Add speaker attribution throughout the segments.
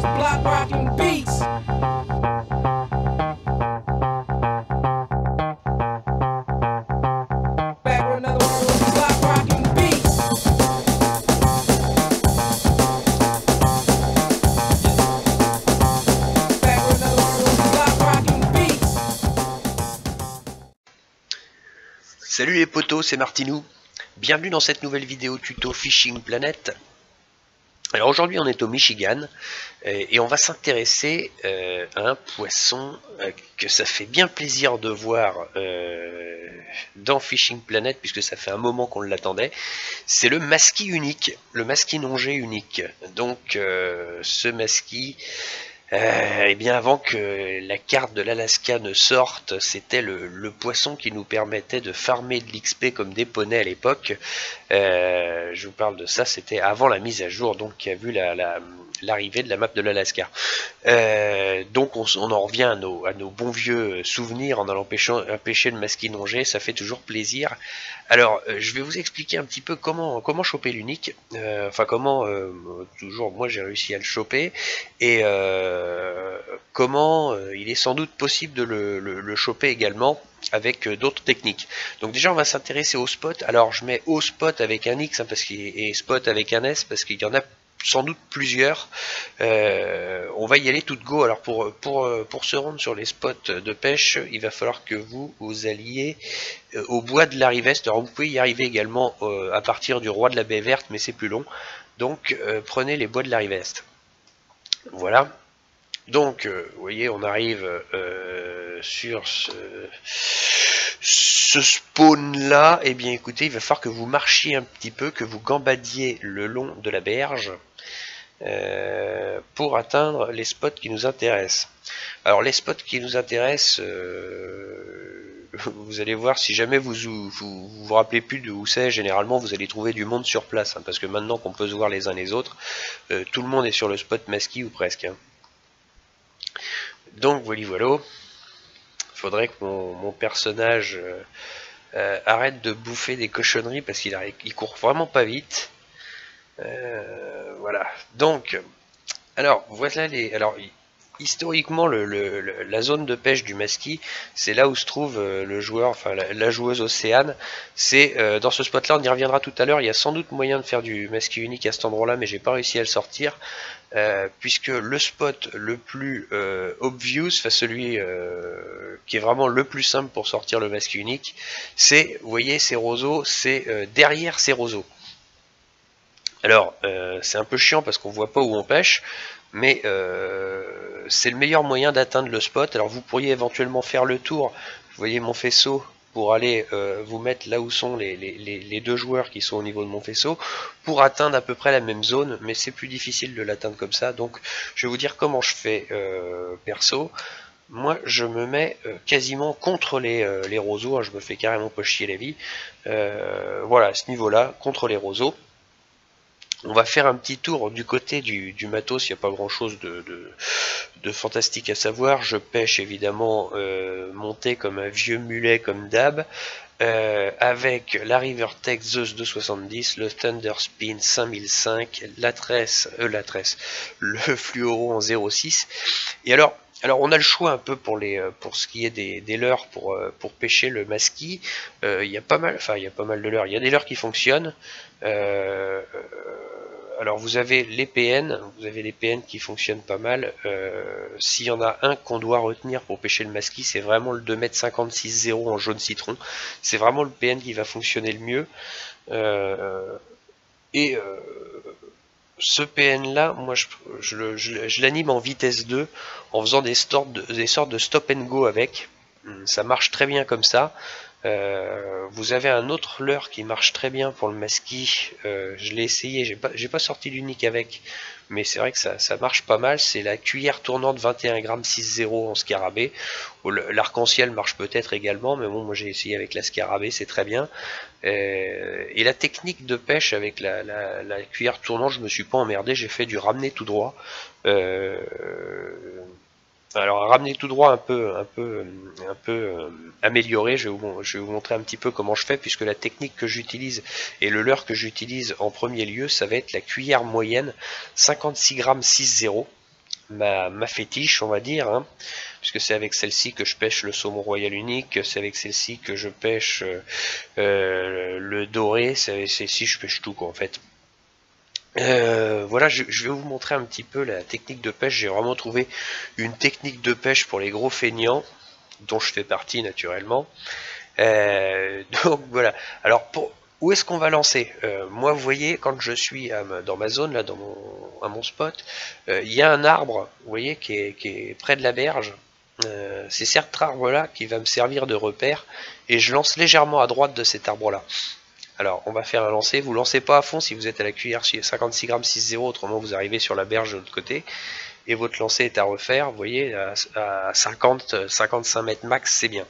Speaker 1: those block rocking beats. Back with another one of those block rocking beats. Back with another one of those block rocking beats.
Speaker 2: Salut les potos, c'est Martinou. Bienvenue dans cette nouvelle vidéo tuto Fishing Planet. Alors aujourd'hui on est au Michigan et on va s'intéresser à un poisson que ça fait bien plaisir de voir dans Fishing Planet puisque ça fait un moment qu'on l'attendait. C'est le masky unique, le masky nongé unique. Donc ce masky, eh bien avant que la carte de l'Alaska ne sorte, c'était le poisson qui nous permettait de farmer de l'XP comme des poneys à l'époque. Je vous parle de ça, c'était avant la mise à jour, donc qui a vu l'arrivée de la map de l'Alaska. Donc on en revient à nos bons vieux souvenirs en allant pêcher le masky nongé, ça fait toujours plaisir. Alors je vais vous expliquer un petit peu comment choper l'unique, enfin comment toujours moi j'ai réussi à le choper et comment il est sans doute possible de le choper également avec d'autres techniques. Donc déjà on va s'intéresser au spot. Alors je mets au spot avec un X hein, et spot avec un S parce qu'il y en a sans doute plusieurs. On va y aller tout go. Alors pour se rendre sur les spots de pêche, il va falloir que vous alliez au bois de la Riveste. Alors vous pouvez y arriver également à partir du roi de la baie verte, mais c'est plus long. Donc prenez les bois de la Riveste. Voilà. Donc vous voyez on arrive sur ce spawn là. Et bien écoutez, il va falloir que vous marchiez un petit peu, que vous gambadiez le long de la berge pour atteindre les spots qui nous intéressent. Alors les spots qui nous intéressent, vous allez voir, si jamais vous rappelez plus de où c'est, généralement vous allez trouver du monde sur place hein, parce que maintenant qu'on peut se voir les uns les autres, tout le monde est sur le spot masky ou presque hein. Donc voilà, faudrait que mon personnage arrête de bouffer des cochonneries parce qu'il court vraiment pas vite. Voilà. Donc, alors voilà historiquement la zone de pêche du masky, c'est là où se trouve le joueur, enfin la joueuse Océane. C'est dans ce spot là, on y reviendra tout à l'heure. Il y a sans doute moyen de faire du masky unique à cet endroit là, mais j'ai pas réussi à le sortir. Puisque le spot le plus obvious, enfin celui qui est vraiment le plus simple pour sortir le masky unique, c'est, vous voyez ces roseaux, c'est derrière ces roseaux. Alors c'est un peu chiant parce qu'on voit pas où on pêche, mais c'est le meilleur moyen d'atteindre le spot. Alors vous pourriez éventuellement faire le tour, vous voyez mon faisceau, pour aller vous mettre là où sont les deux joueurs qui sont au niveau de mon faisceau, pour atteindre à peu près la même zone, mais c'est plus difficile de l'atteindre comme ça. Donc je vais vous dire comment je fais perso. Moi je me mets quasiment contre les roseaux, hein, je me fais carrément pas chier la vie. Voilà, à ce niveau là, contre les roseaux. On va faire un petit tour du côté du matos, il n'y a pas grand chose de fantastique à savoir. Je pêche évidemment monté comme un vieux mulet comme d'hab, avec la Rivertech Zeus 270, le Thunder Spin 5005, le Fluoro en 0.6. Et alors on a le choix un peu pour ce qui est des leurres pour pêcher le masky. Il y a pas mal de leurres. Il y a des leurres qui fonctionnent. Alors vous avez les PN qui fonctionnent pas mal. S'il y en a un qu'on doit retenir pour pêcher le masky, c'est vraiment le 2m56.0 en jaune citron. C'est vraiment le PN qui va fonctionner le mieux. Ce PN là, moi je l'anime en vitesse 2 en faisant des sortes de stop and go avec. Ça marche très bien comme ça. Vous avez un autre leurre qui marche très bien pour le masky. Je l'ai essayé, j'ai pas sorti l'unique avec, mais c'est vrai que ça marche pas mal. C'est la cuillère tournante 21 g 6.0 en scarabée. L'arc-en-ciel marche peut-être également, mais bon, moi j'ai essayé avec la scarabée, c'est très bien. Et la technique de pêche avec la cuillère tournante, je me suis pas emmerdé, j'ai fait du ramener tout droit. Alors ramener tout droit un peu amélioré, je vais vous montrer un petit peu comment je fais, puisque la technique que j'utilise et le leurre que j'utilise en premier lieu, ça va être la cuillère moyenne 56 g 6.0. ma fétiche, on va dire, hein, puisque c'est avec celle-ci que je pêche le saumon royal unique, c'est avec celle-ci que je pêche le doré, c'est avec celle-ci je pêche tout, quoi, en fait. Voilà, je vais vous montrer un petit peu la technique de pêche. J'ai vraiment trouvé une technique de pêche pour les gros feignants, dont je fais partie naturellement. Donc voilà. Alors où est-ce qu'on va lancer? Moi, vous voyez, quand je suis dans ma zone, là, à mon spot, il y a un arbre, vous voyez, qui est près de la berge. C'est cet arbre-là qui va me servir de repère, et je lance légèrement à droite de cet arbre-là. Alors, on va faire un lancer. Vous lancez pas à fond si vous êtes à la cuillère 56 grammes 6-0, autrement vous arrivez sur la berge de l'autre côté. Et votre lancer est à refaire, vous voyez, à 50-55 mètres max, c'est bien.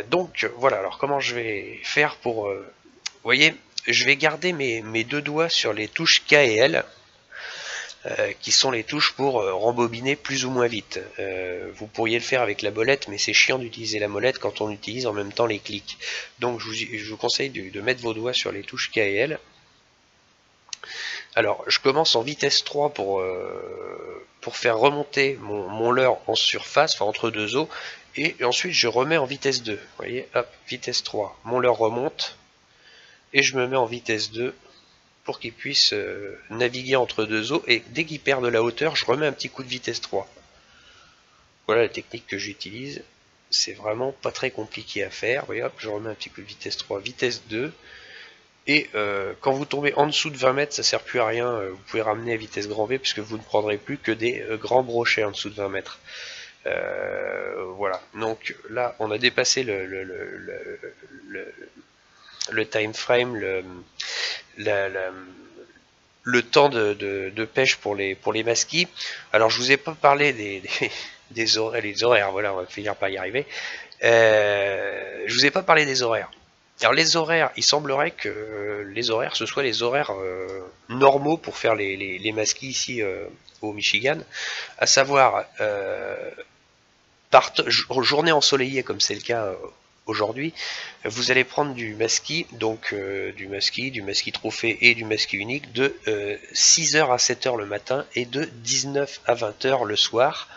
Speaker 2: Donc, voilà, alors comment je vais faire pour... vous voyez, je vais garder mes deux doigts sur les touches K et L, qui sont les touches pour rembobiner plus ou moins vite. Vous pourriez le faire avec la molette, mais c'est chiant d'utiliser la molette quand on utilise en même temps les clics. Donc je vous conseille de mettre vos doigts sur les touches K et L. Alors je commence en vitesse 3 pour faire remonter mon leurre en surface, enfin entre deux eaux, et ensuite je remets en vitesse 2. Vous voyez, hop, vitesse 3, mon leurre remonte, et je me mets en vitesse 2, pour qu'il puisse naviguer entre deux eaux, et dès qu'il perd de la hauteur, je remets un petit coup de vitesse 3. Voilà la technique que j'utilise. C'est vraiment pas très compliqué à faire. Vous voyez, hop, je remets un petit coup de vitesse 3, vitesse 2. Et quand vous tombez en dessous de 20 mètres, ça sert plus à rien. Vous pouvez ramener à vitesse grand V, puisque vous ne prendrez plus que des grands brochets en dessous de 20 mètres. Voilà. Donc là, on a dépassé le time frame, le temps de pêche pour les masquis. Alors je vous ai pas parlé des horaires, les horaires, voilà, on va finir par y arriver. Je vous ai pas parlé des horaires. Alors les horaires, il semblerait que les horaires, ce soit les horaires normaux pour faire les masquis ici au Michigan, à savoir journée ensoleillée comme c'est le cas aujourd'hui, vous allez prendre du masquis, donc du masquis trophée et du masquis unique de 6h à 7h le matin et de 19 à 20h le soir.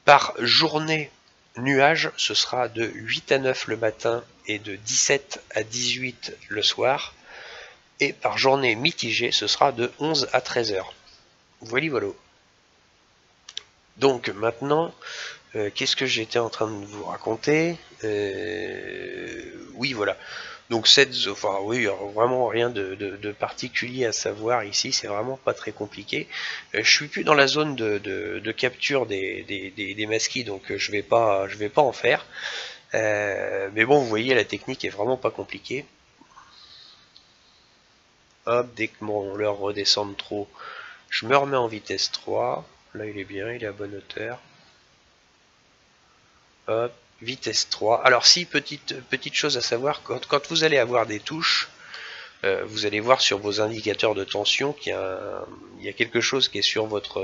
Speaker 2: Par journée nuage, ce sera de 8 à 9 le matin et de 17 à 18 le soir. Et par journée mitigée, ce sera de 11 à 13h. Voilà, voilà. Donc maintenant, qu'est-ce que j'étais en train de vous raconter? Oui, voilà. Donc enfin oui, vraiment rien de particulier à savoir ici, c'est vraiment pas très compliqué. Je suis plus dans la zone de capture des masquis, donc je vais pas en faire. Mais bon, vous voyez, la technique est vraiment pas compliquée. Hop, dès que mon leurre redescend trop, je me remets en vitesse 3. Là, il est bien, il est à bonne hauteur. Hop, vitesse 3. Alors si, petite chose à savoir, quand vous allez avoir des touches, vous allez voir sur vos indicateurs de tension qu'il y a quelque chose qui est sur votre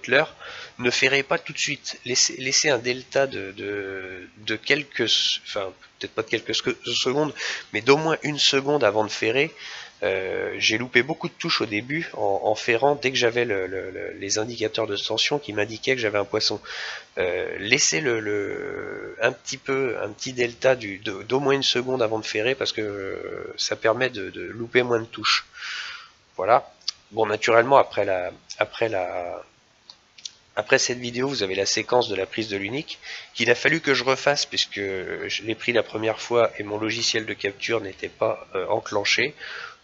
Speaker 2: leurre. Ne ferrez pas tout de suite. Laissez un delta de quelques, enfin peut-être pas de quelques secondes, mais d'au moins une seconde avant de ferrer. J'ai loupé beaucoup de touches au début en ferrant dès que j'avais les indicateurs de tension qui m'indiquaient que j'avais un poisson. Laissez un petit delta d'au moins une seconde avant de ferrer, parce que ça permet de louper moins de touches. Voilà. Bon, naturellement, après cette vidéo, vous avez la séquence de la prise de l'unique qu'il a fallu que je refasse, puisque je l'ai pris la première fois et mon logiciel de capture n'était pas enclenché.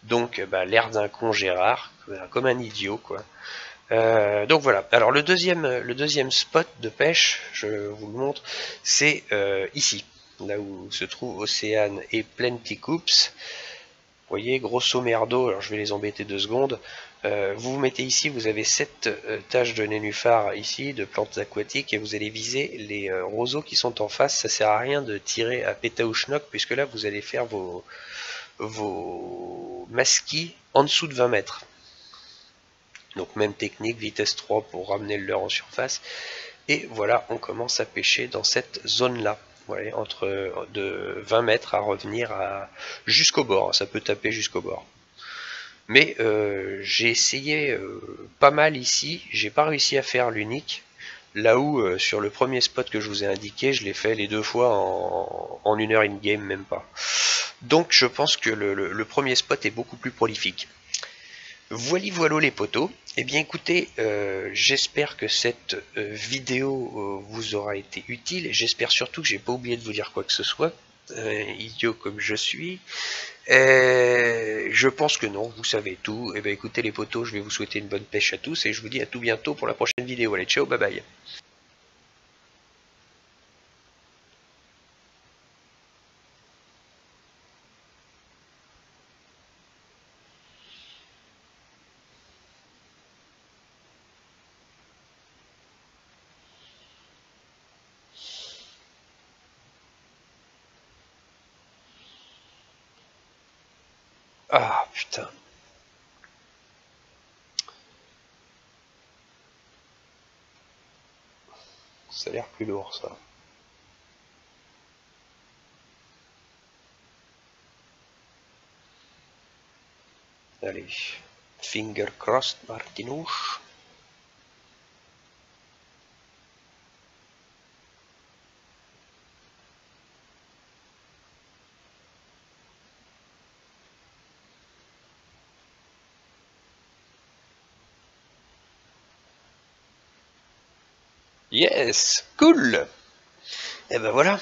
Speaker 2: Donc l'air d'un con Gérard, comme un idiot quoi. Donc voilà, alors le deuxième spot de pêche, je vous le montre, c'est ici, là où se trouve Océane et Plenty Coops. Vous voyez, grosso merdo, alors je vais les embêter 2 secondes. Vous vous mettez ici, vous avez 7 taches de nénuphars ici, de plantes aquatiques, et vous allez viser les roseaux qui sont en face. Ça sert à rien de tirer à pétaouchnok, puisque là vous allez faire vos masquis en dessous de 20 mètres. Donc même technique, vitesse 3 pour ramener le leurre en surface. Et voilà, on commence à pêcher dans cette zone-là. Voilà, entre de 20 mètres à revenir jusqu'au bord. Ça peut taper jusqu'au bord. Mais j'ai essayé pas mal ici, j'ai pas réussi à faire l'unique. Là où sur le premier spot que je vous ai indiqué, je l'ai fait les 2 fois en 1 heure in-game, même pas. Donc je pense que le premier spot est beaucoup plus prolifique. Voilà les potos. Eh bien écoutez, j'espère que cette vidéo vous aura été utile. J'espère surtout que j'ai pas oublié de vous dire quoi que ce soit. Idiot comme je suis. Je pense que non, vous savez tout. Eh bien écoutez les potos, je vais vous souhaiter une bonne pêche à tous et je vous dis à tout bientôt pour la prochaine vidéo. Allez, ciao, bye bye. Ah putain. Ça a l'air plus lourd ça. Allez. Finger crossed, Martinouche. Yes, cool. Et ben voilà.